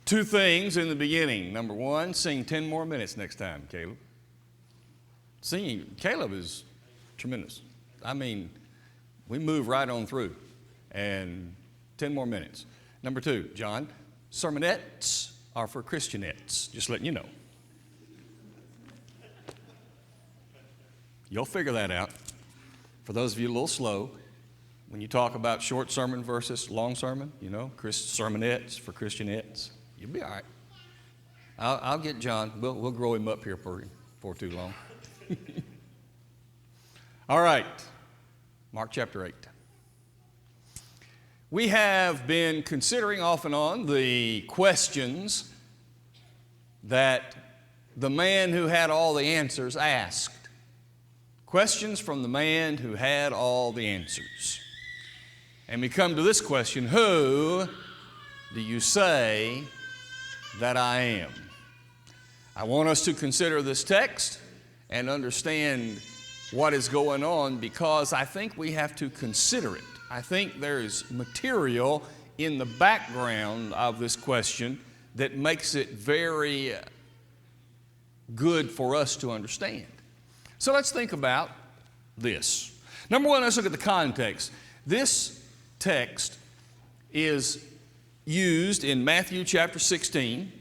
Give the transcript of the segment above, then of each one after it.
Two things in the beginning. Number one, sing 10 more minutes next time, Caleb. Singing, Caleb is tremendous. I mean, we move right on through. And 10 more minutes. Number two, John, sermonettes are for Christianettes. Just letting you know. You'll figure that out. For those of you a little slow, when you talk about short sermon versus long sermon, sermonettes for Christianettes, you'll be all right. I'll get John. We'll grow him up here for too long. All right, Mark chapter 8. We have been considering off and on the questions that the man who had all the answers asked. Questions from the man who had all the answers. And we come to this question, who do you say that I am? I want us to consider this text and understand what is going on, because I think we have to consider it. I think there's material in the background of this question that makes it very good for us to understand. So let's think about this. Number one, let's look at the context. This text is used in Matthew chapter 16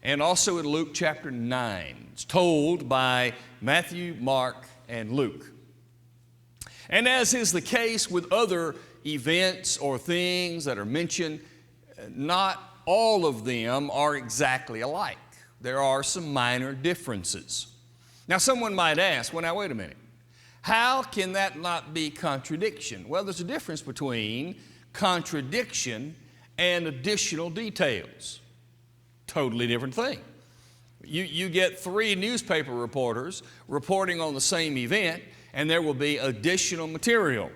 and also in Luke chapter 9. It's told by Matthew, Mark, and Luke. And as is the case with other events or things that are mentioned, not all of them are exactly alike. There are some minor differences. Now someone might ask, well now wait a minute, how can that not be contradiction? Well, there's a difference between contradiction and additional details. Totally different thing. You get 3 newspaper reporters reporting on the same event, and there will be additional material.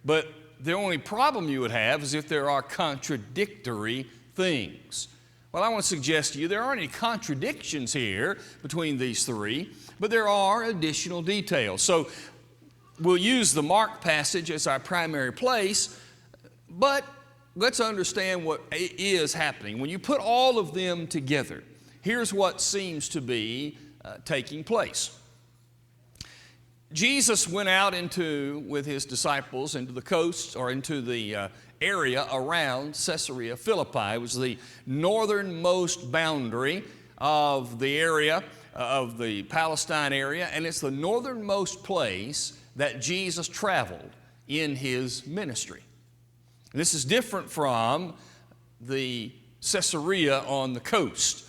But the only problem you would have is if there are contradictory things. Well, I want to suggest to you there aren't any contradictions here between these 3, but there are additional details. So we'll use the Mark passage as our primary place, but let's understand what is happening. When you put all of them together, here's what seems to be taking place. Jesus went out with his disciples into the coast, or into the area around Caesarea Philippi. It was the northernmost boundary of the area, of the Palestine area, and it's the northernmost place that Jesus traveled in his ministry. And this is different from the Caesarea on the coast.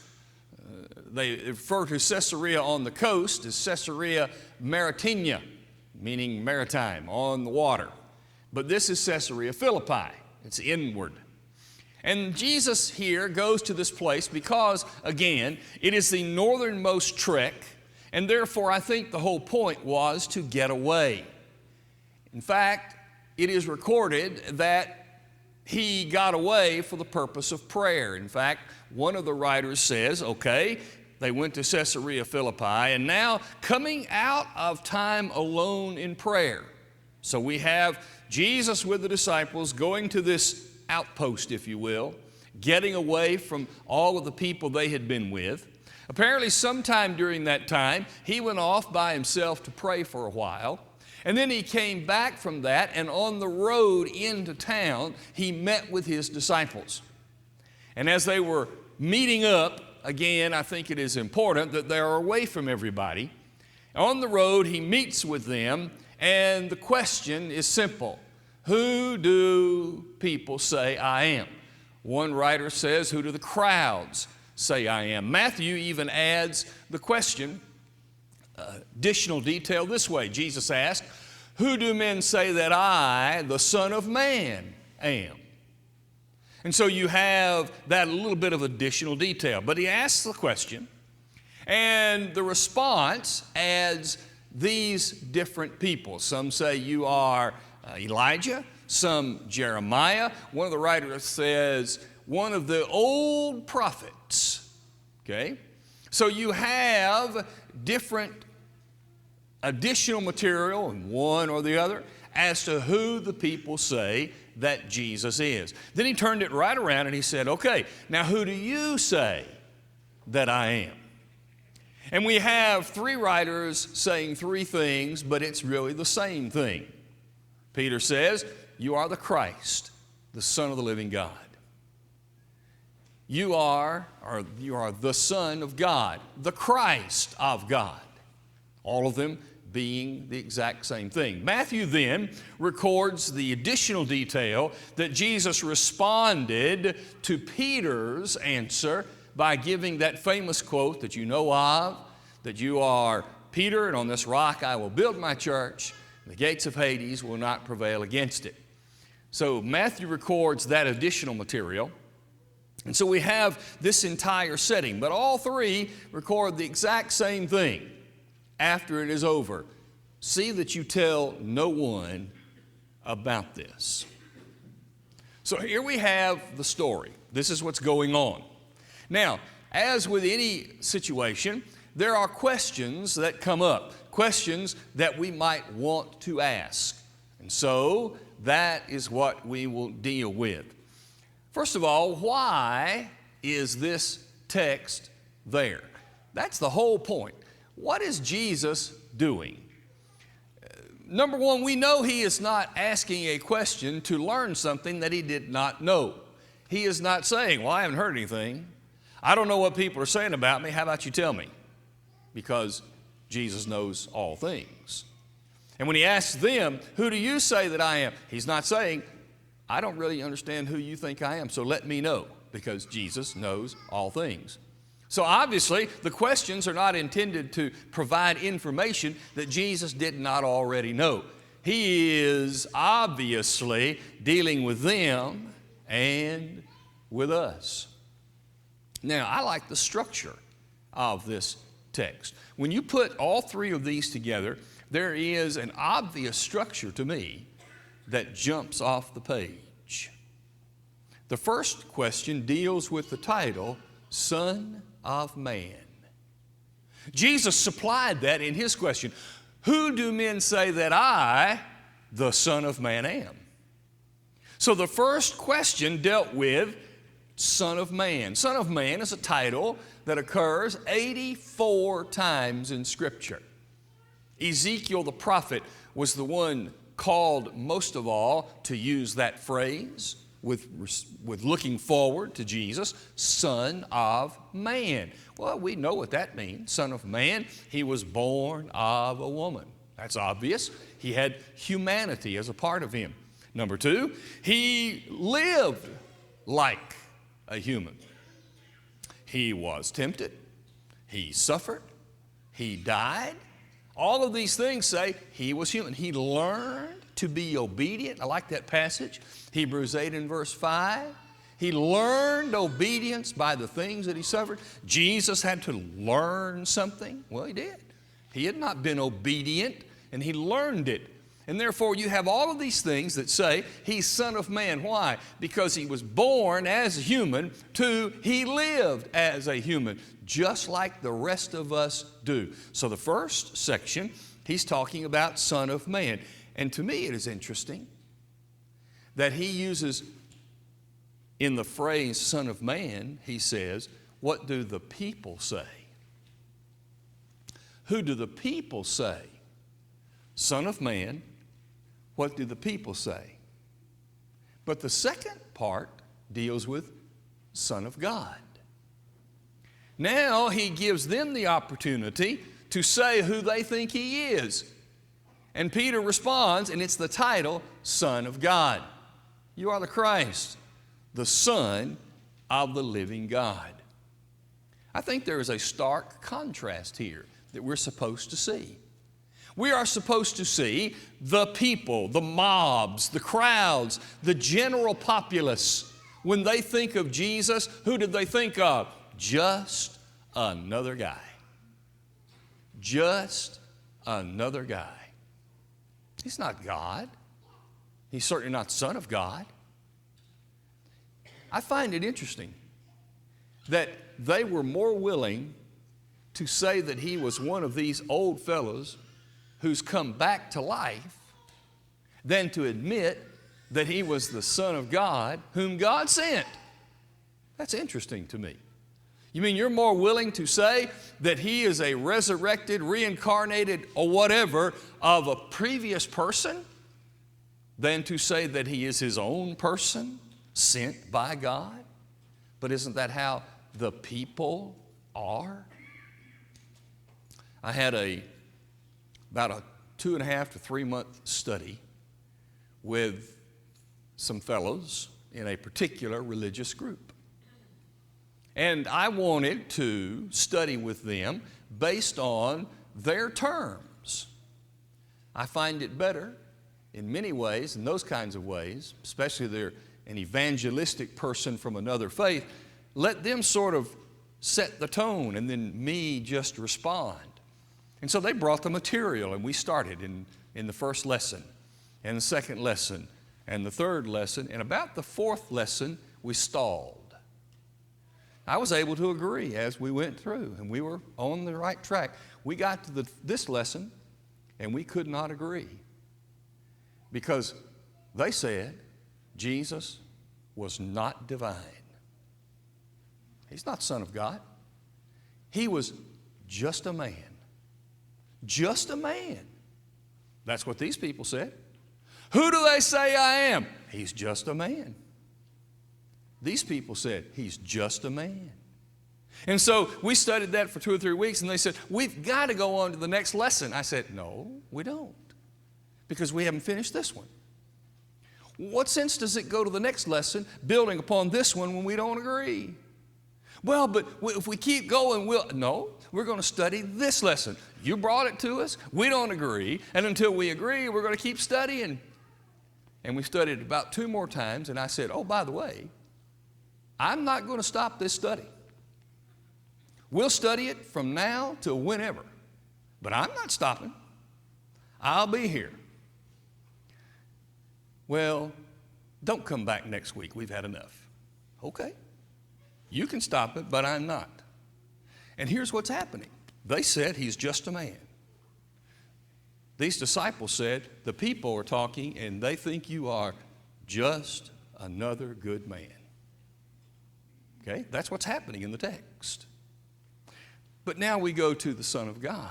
They refer to Caesarea on the coast as Caesarea Maritima, meaning maritime, on the water. But this is Caesarea Philippi. It's inward. And Jesus here goes to this place because, again, it is the northernmost trek, and therefore I think the whole point was to get away. In fact, it is recorded that he got away for the purpose of prayer. In fact, one of the writers says, okay, they went to Caesarea Philippi, and now coming out of time alone in prayer. So we have Jesus with the disciples going to this outpost, if you will, getting away from all of the people they had been with. Apparently sometime during that time, he went off by himself to pray for a while. And then he came back from that, and on the road into town, he met with his disciples. And as they were meeting up, again, I think it is important that they are away from everybody. On the road, he meets with them, and the question is simple. Who do people say I am? One writer says, who do the crowds say I am? Matthew even adds the question, additional detail this way. Jesus asked, who do men say that I, the Son of Man, am? And so you have that little bit of additional detail. But he asks the question, and the response adds these different people. Some say you are Elijah, some Jeremiah. One of the writers says one of the old prophets. Okay? So you have different additional material in one or the other as to who the people say that Jesus is. Then he turned it right around and he said, okay, now who do you say that I am? And we have three writers saying three things, but it's really the same thing. Peter says, you are the Christ, the Son of the living God. You are the Son of God, the Christ of God. All of them being the exact same thing. Matthew then records the additional detail that Jesus responded to Peter's answer by giving that famous quote that you know of, that you are Peter, and on this rock I will build my church, and the gates of Hades will not prevail against it. So Matthew records that additional material. And so we have this entire setting, but all three record the exact same thing after it is over. See that you tell no one about this. So here we have the story. This is what's going on. Now, as with any situation, there are questions that come up, questions that we might want to ask. And so that is what we will deal with. First of all, why is this text there? That's the whole point. What is Jesus doing? Number one, we know he is not asking a question to learn something that he did not know. He is not saying, well, I haven't heard anything. I don't know what people are saying about me. How about you tell me? Because Jesus knows all things. And when he asks them, who do you say that I am? He's not saying, I don't really understand who you think I am, so let me know, because Jesus knows all things. So obviously, the questions are not intended to provide information that Jesus did not already know. He is obviously dealing with them and with us. Now, I like the structure of this text. When you put all three of these together, there is an obvious structure to me that jumps off the page. The first question deals with the title, Son of Man. Jesus supplied that in his question. Who do men say that I, the Son of Man, am? So the first question dealt with Son of Man. Son of Man is a title that occurs 84 times in Scripture. Ezekiel the prophet was the one called most of all to use that phrase with looking forward to Jesus, Son of Man. Well, we know what that means, Son of Man. He was born of a woman. That's obvious. He had humanity as a part of him. Number two, he lived like a human. He was tempted. He suffered. He died. All of these things say he was human. He learned to be obedient. I like that passage. Hebrews 8 and verse 5. He learned obedience by the things that he suffered. Jesus had to learn something. Well, he did. He had not been obedient, and he learned it. And therefore, you have all of these things that say he's Son of Man. Why? Because he was born as a human. Two, he lived as a human, just like the rest of us do. So the first section, he's talking about Son of Man. And to me, it is interesting that he uses, in the phrase Son of Man, he says, what do the people say? Who do the people say? Son of Man, what do the people say? But the second part deals with Son of God. Now he gives them the opportunity to say who they think he is. And Peter responds, and it's the title, Son of God. You are the Christ, the Son of the living God. I think there is a stark contrast here that we're supposed to see. We are supposed to see the people, the mobs, the crowds, the general populace. When they think of Jesus, who did they think of? Just another guy. Just another guy. He's not God. He's certainly not Son of God. I find it interesting that they were more willing to say that he was one of these old fellows who's come back to life than to admit that he was the Son of God whom God sent. That's interesting to me. You mean you're more willing to say that he is a resurrected, reincarnated, or whatever of a previous person than to say that he is his own person sent by God? But isn't that how the people are? I had about a 2.5 to 3 month study with some fellows in a particular religious group. And I wanted to study with them based on their terms. I find it better in many ways, in those kinds of ways, especially if they're an evangelistic person from another faith, let them sort of set the tone and then me just respond. And so they brought the material and we started in the first lesson and the second lesson and the third lesson, and about the fourth lesson we stalled. I was able to agree as we went through, and we were on the right track. We got to this lesson, and we could not agree because they said Jesus was not divine. He's not Son of God. He was just a man. Just a man. That's what these people said. Who do they say I am? He's just a man. These people said, he's just a man. And so we studied that for 2 or 3 weeks, and they said, we've got to go on to the next lesson. I said, no, we don't, because we haven't finished this one. What sense does it go to the next lesson, building upon this one, when we don't agree? Well, but if we keep going, we're going to study this lesson. You brought it to us. We don't agree, and until we agree, we're going to keep studying. And we studied about 2 more times, and I said, oh, by the way, I'm not going to stop this study. We'll study it from now till whenever, but I'm not stopping. I'll be here. Well, don't come back next week. We've had enough. Okay. You can stop it, but I'm not. And here's what's happening. They said he's just a man. These disciples said, the people are talking and they think you are just another good man. Okay, that's what's happening in the text. But now we go to the Son of God.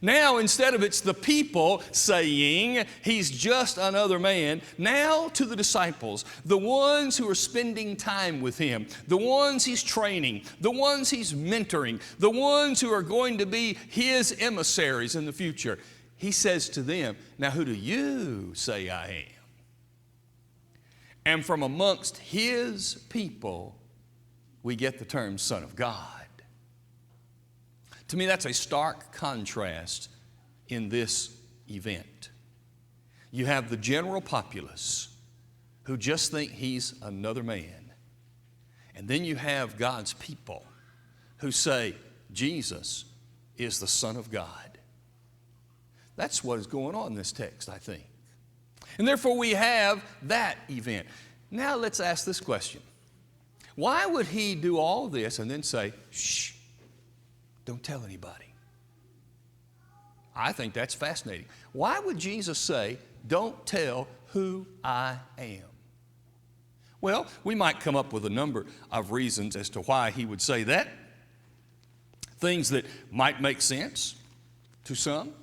Now, instead of it's the people saying he's just another man, now to the disciples, the ones who are spending time with him, the ones he's training, the ones he's mentoring, the ones who are going to be his emissaries in the future, he says to them, now who do you say I am? And from amongst his people, we get the term Son of God. To me, that's a stark contrast in this event. You have the general populace who just think he's another man. And then you have God's people who say Jesus is the Son of God. That's what is going on in this text, I think. And therefore we have that event. Now let's ask this question. Why would he do all this and then say, shh, don't tell anybody? I think that's fascinating. Why would Jesus say, don't tell who I am? Well, we might come up with a number of reasons as to why he would say that. Things that might make sense to some.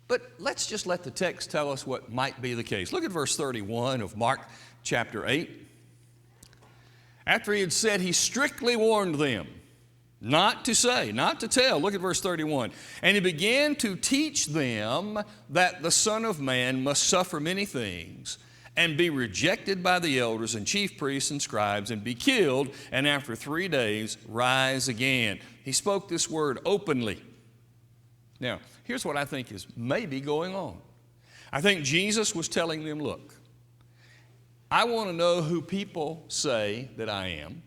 But let's just let the text tell us what might be the case. Look at verse 31 of Mark chapter 8. After he had said, he strictly warned them not to say, not to tell. Look at verse 31. And he began to teach them that the Son of Man must suffer many things and be rejected by the elders and chief priests and scribes and be killed, and after 3 days rise again. He spoke this word openly. Now, here's what I think is maybe going on. I think Jesus was telling them, look, I want to know who people say that I am.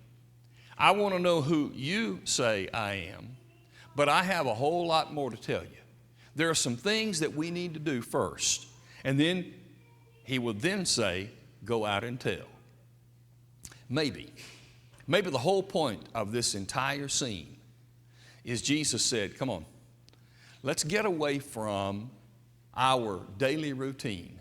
I want to know who you say I am. But I have a whole lot more to tell you. There are some things that we need to do first. And then he would then say, go out and tell. Maybe the whole point of this entire scene is Jesus said, come on, let's get away from our daily routine.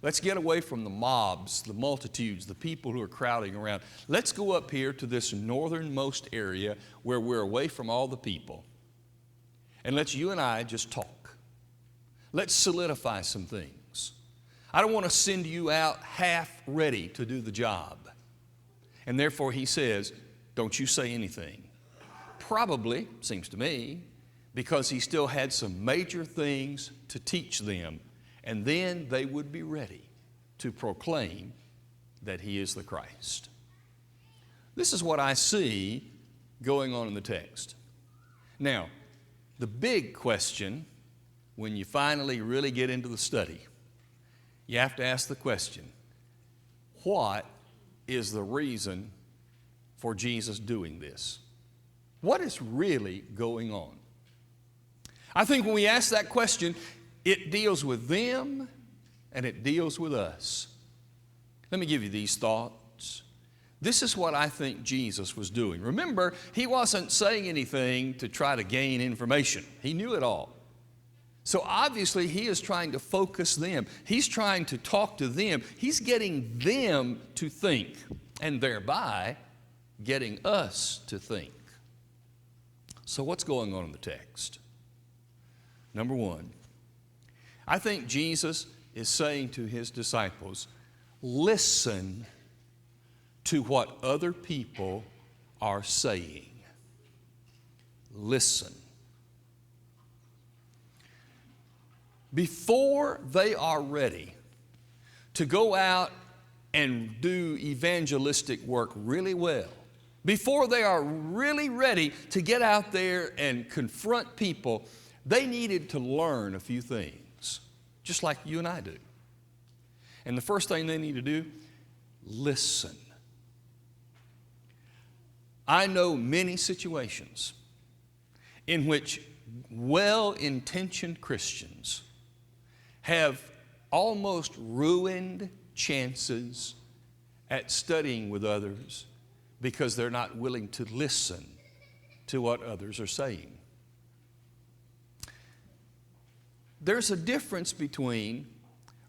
Let's get away from the mobs, the multitudes, the people who are crowding around. Let's go up here to this northernmost area where we're away from all the people. And let's you and I just talk. Let's solidify some things. I don't want to send you out half ready to do the job. And therefore he says, don't you say anything. Probably, seems to me, because he still had some major things to teach them. And then they would be ready to proclaim that he is the Christ. This is what I see going on in the text. Now, the big question, when you finally really get into the study, you have to ask the question, what is the reason for Jesus doing this? What is really going on? I think when we ask that question, it deals with them and it deals with us. Let me give you these thoughts. This is what I think Jesus was doing. Remember, he wasn't saying anything to try to gain information. He knew it all. So obviously he is trying to focus them. He's trying to talk to them. He's getting them to think and thereby getting us to think. So what's going on in the text? Number one, I think Jesus is saying to his disciples, listen to what other people are saying. Listen. Before they are ready to go out and do evangelistic work really well, before they are really ready to get out there and confront people, they needed to learn a few things, just like you and I do. And the first thing they need to do, listen. I know many situations in which well-intentioned Christians have almost ruined chances at studying with others because they're not willing to listen to what others are saying. There's a difference between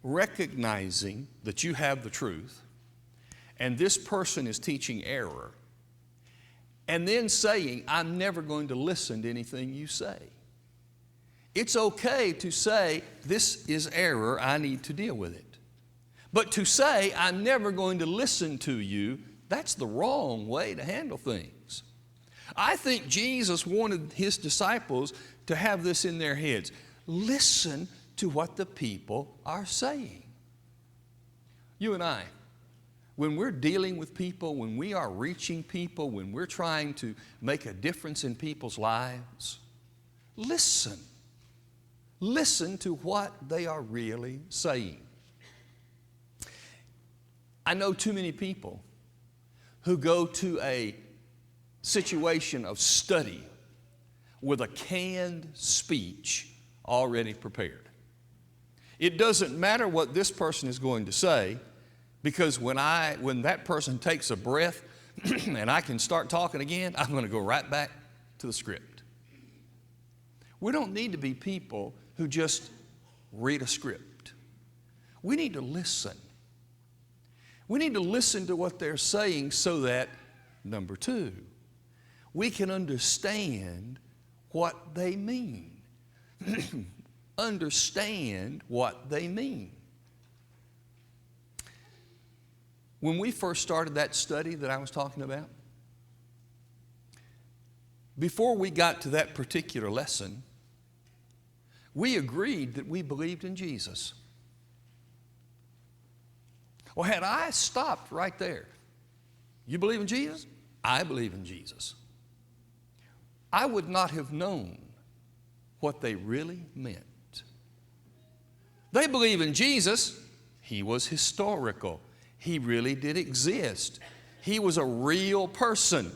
recognizing that you have the truth and this person is teaching error, and then saying, I'm never going to listen to anything you say. It's okay to say, this is error, I need to deal with it. But to say, I'm never going to listen to you, that's the wrong way to handle things. I think Jesus wanted his disciples to have this in their heads. Listen to what the people are saying. You and I, when we're dealing with people, when we are reaching people, when we're trying to make a difference in people's lives, listen. Listen to what they are really saying. I know too many people who go to a situation of study with a canned speech already prepared. It doesn't matter what this person is going to say, because when that person takes a breath and I can start talking again, I'm going to go right back to the script. We don't need to be people who just read a script. We need to listen. We need to listen to what they're saying so that, number two, we can understand what they mean. Understand what they mean. When we first started that study that I was talking about, before we got to that particular lesson, we agreed that we believed in Jesus. Well, had I stopped right there, you believe in Jesus? I believe in Jesus. I would not have known what they really meant. They believe in Jesus. He was historical. He really did exist. He was a real person.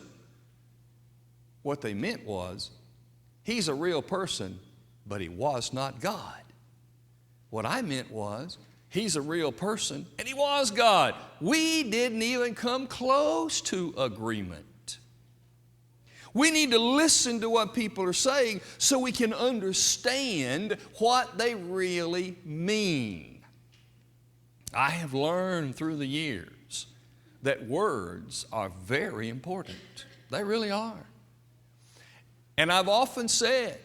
What they meant was, he's a real person, but he was not God. What I meant was, he's a real person and he was God. We didn't even come close to agreement. We need to listen to what people are saying so we can understand what they really mean. I have learned through the years that words are very important. They really are. And I've often said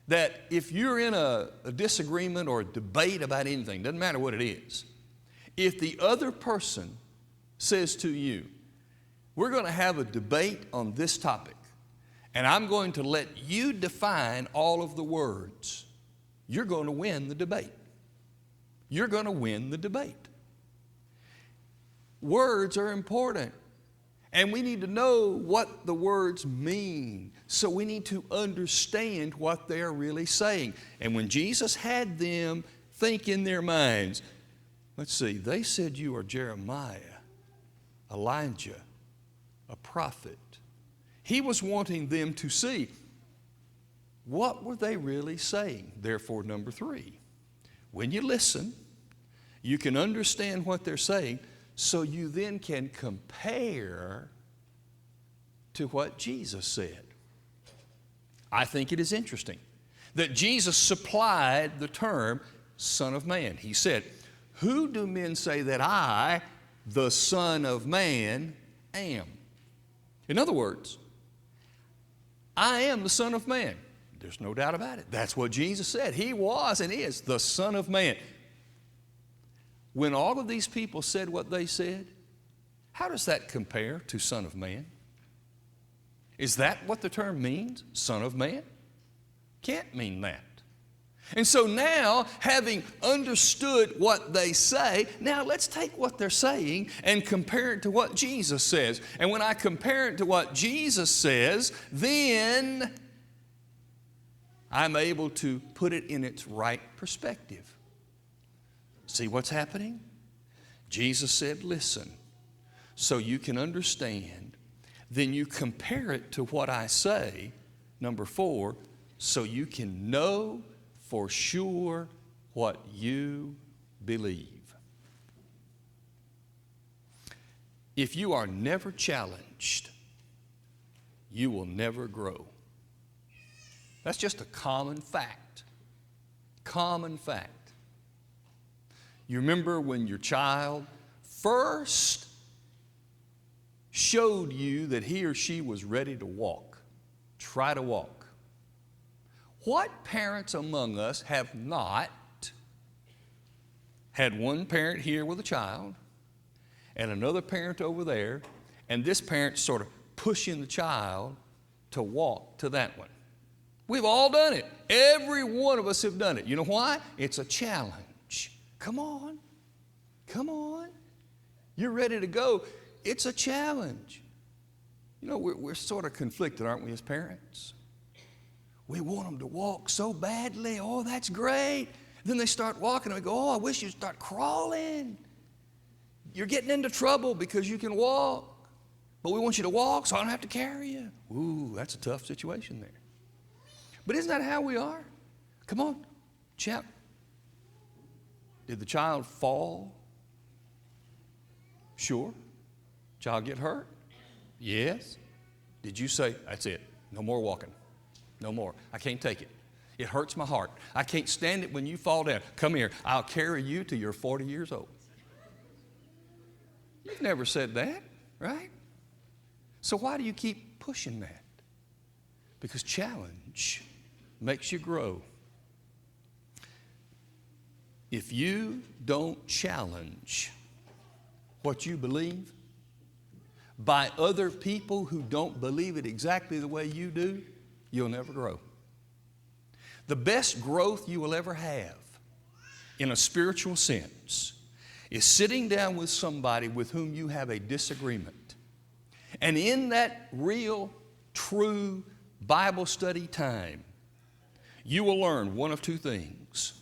that if you're in a disagreement or a debate about anything, doesn't matter what it is, if the other person says to you, we're going to have a debate on this topic, and I'm going to let you define all of the words, you're going to win the debate. You're going to win the debate. Words are important, and we need to know what the words mean. So we need to understand what they're really saying. And when Jesus had them think in their minds, let's see, they said you are Jeremiah, Elijah, a prophet. He was wanting them to see what were they really saying. Therefore, number 3, when you listen, you can understand what they're saying, so you then can compare to what Jesus said. I think it is interesting that Jesus supplied the term Son of Man. He said, who do men say that I, the Son of Man, am? In other words, I am the Son of Man. There's no doubt about it. That's what Jesus said. He was and is the Son of Man. When all of these people said what they said, how does that compare to Son of Man? Is that what the term means, Son of Man? Can't mean that. And so now, having understood what they say, now let's take what they're saying and compare it to what Jesus says. And when I compare it to what Jesus says, then I'm able to put it in its right perspective. See what's happening? Jesus said, listen, so you can understand. Then you compare it to what I say, number 4, so you can know for sure what you believe. If you are never challenged, you will never grow. That's just a common fact. Common fact. You remember when your child first showed you that he or she was ready to walk, try to walk. What parents among us have not had one parent here with a child and another parent over there, and this parent sort of pushing the child to walk to that one? We've all done it. Every one of us have done it. You know why? It's a challenge. Come on. Come on. You're ready to go. It's a challenge. You know, we're sort of conflicted, aren't we, as parents? We want them to walk so badly. Oh, that's great. Then they start walking and we go, oh, I wish you'd start crawling. You're getting into trouble because you can walk. But we want you to walk so I don't have to carry you. Ooh, that's a tough situation there. But isn't that how we are? Come on, chap. Did the child fall? Sure. Child get hurt? Yes. Did you say, that's it, no more walking? No more. I can't take it. It hurts my heart. I can't stand it when you fall down. Come here, I'll carry you till you're 40 years old. You've never said that, right? So why do you keep pushing that? Because challenge makes you grow. If you don't challenge what you believe by other people who don't believe it exactly the way you do, you'll never grow. The best growth you will ever have in a spiritual sense is sitting down with somebody with whom you have a disagreement. And in that real, true Bible study time, you will learn one of two things.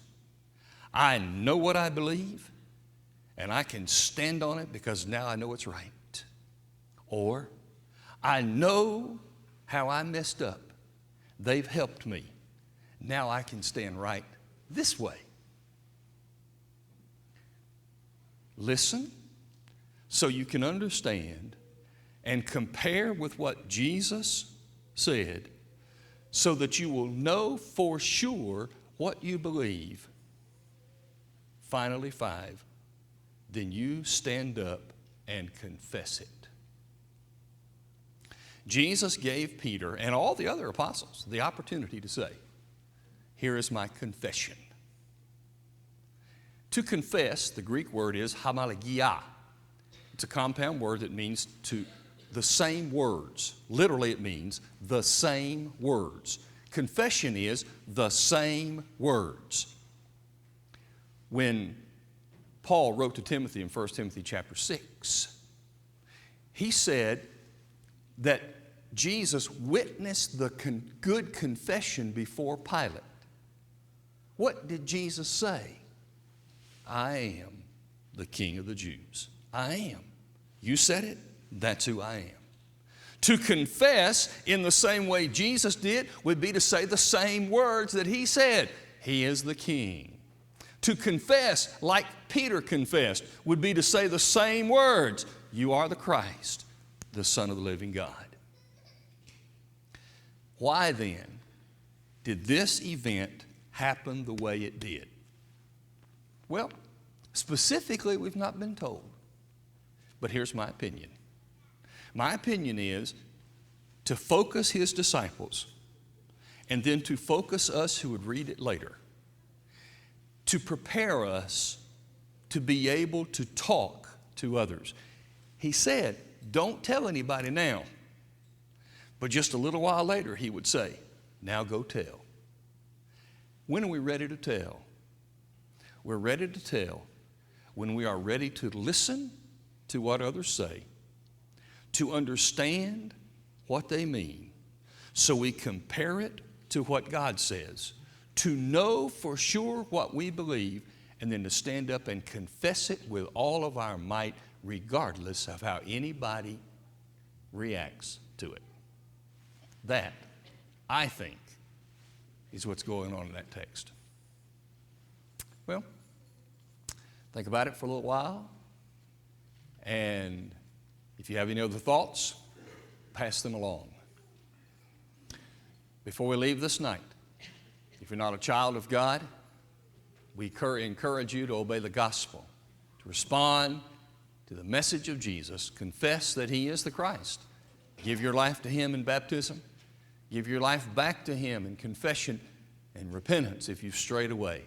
I know what I believe, and I can stand on it because now I know it's right. Or, I know how I messed up. They've helped me. Now I can stand right this way. Listen so you can understand and compare with what Jesus said so that you will know for sure what you believe. Finally, 5, then you stand up and confess it. Jesus gave Peter and all the other apostles the opportunity to say, here is my confession. To confess, the Greek word is homologia. It's a compound word that means to the same words. Literally, it means the same words. Confession is the same words. When Paul wrote to Timothy in 1 Timothy chapter 6, he said that Jesus witnessed the good confession before Pilate. What did Jesus say? I am the King of the Jews. I am. You said it, that's who I am. To confess in the same way Jesus did would be to say the same words that he said. He is the King. To confess like Peter confessed would be to say the same words. You are the Christ, the Son of the living God. Why then did this event happen the way it did? Well, specifically, we've not been told. But here's my opinion. My opinion is to focus his disciples and then to focus us who would read it later, to prepare us to be able to talk to others. He said, don't tell anybody now. But just a little while later, he would say, now go tell. When are we ready to tell? We're ready to tell when we are ready to listen to what others say, to understand what they mean, so we compare it to what God says, to know for sure what we believe, and then to stand up and confess it with all of our might, regardless of how anybody reacts to it. That, I think, is what's going on in that text. Well, think about it for a little while, and if you have any other thoughts, pass them along. Before we leave this night, if you're not a child of God, we encourage you to obey the gospel, to respond to the message of Jesus, confess that He is the Christ, give your life to Him in baptism, give your life back to Him in confession and repentance if you've strayed away.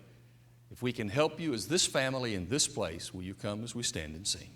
If we can help you as this family in this place, will you come as we stand and sing?